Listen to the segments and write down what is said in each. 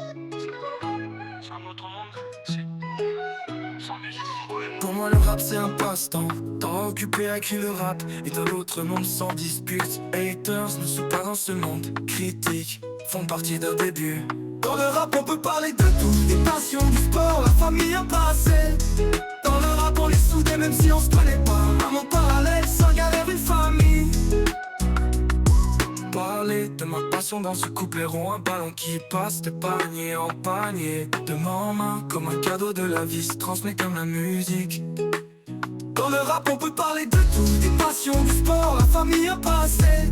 C'est un autre monde, c'est sans musique. Pour moi le rap c'est un passe-temps, temps occupé à écrire le rap. Et de l'autre monde sans dispute. Haters ne sont pas dans ce monde. Critiques font partie d'un début. Dans le rap on peut parler de tout, des passions, du sport, la famille, un passé. Dans le rap on est soudés même si on se connaît pas. Un monde parallèle, sans galère, une famille. Parler de ma passion dans ce couplet rond, un ballon qui passe de panier en panier, de main en main comme un cadeau de la vie se transmet comme la musique. Dans le rap on peut parler de tout, des passions, du sport, la famille, un passé.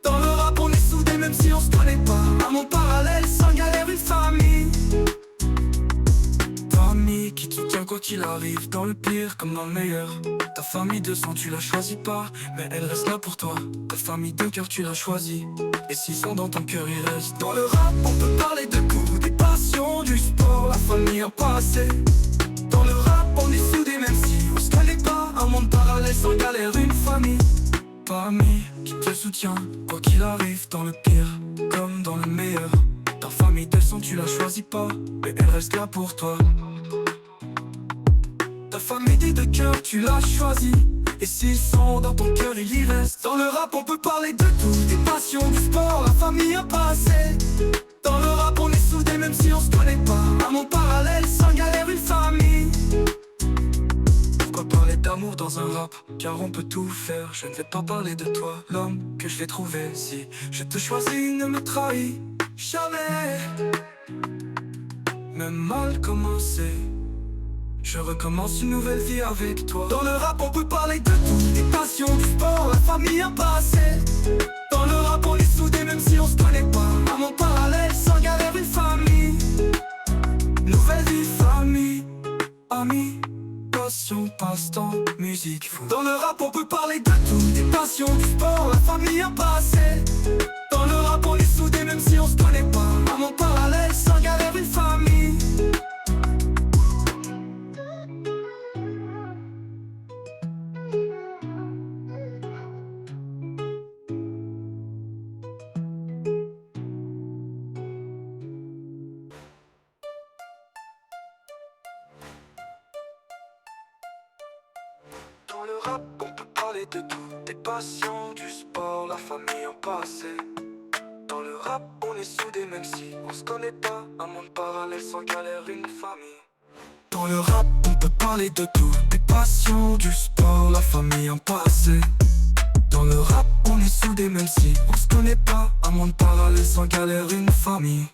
Dans le rap on est soudés même si on se connaît pas. Un monde parallèle, sans galère, une famille. Famille qui te tient quoi qu'il arrive, dans le pire comme dans le meilleur. Ta famille de sang tu la choisis pas, mais elle reste là pour toi. Ta famille de cœur tu l'as choisie, et s'ils sont dans ton cœur ils restent. Dans le rap on peut parler de tout, des passions, du sport, la famille, un passé. Dans le rap on est soudés même si on se connaît pas. Un monde parallèle sans galère, une famille. Famille qui te soutient quoi qu'il arrive, dans le pire comme dans le meilleur. Ta famille de sang tu la choisis pas, mais elle reste là pour toi. Ta famille dit de cœur tu l'as choisi, et s'ils sont dans ton cœur ils y restent. Dans le rap on peut parler de tout, des passions, du sport, la famille, un passé. Dans le rap on est soudés même si on se connaît pas. Un monde parallèle, sans galère, une famille. Pourquoi parler d'amour dans un rap? Car on peut tout faire, je ne vais pas parler de toi. L'homme que je vais trouver, si je te choisis, ne me trahis jamais. Même mal commencé, je recommence une nouvelle vie avec toi. Dans le rap on peut parler de tout, des passions, du sport, la famille, un passé. Dans le rap on est soudés même si on se connaît pas. Un monde parallèle, sans galère, une famille. Nouvelle vie, famille, amis, passion, passe-temps, musique, fou. Dans le rap on peut parler de tout, des passions, du sport, la famille, un passé. Dans le rap on est soudés même si on se connaît pas. Un monde parallèle, sans galère, une famille. Dans le rap, on peut parler de tout, des passions, du sport, la famille, un passé. Dans le rap, on est soudés même si on se connaît pas. Un monde parallèle, sans galère, une famille. Dans le rap, on peut parler de tout, des passions, du sport, la famille, un passé. Dans le rap, on est soudés même si on se connaît pas. Un monde parallèle, sans galère, une famille.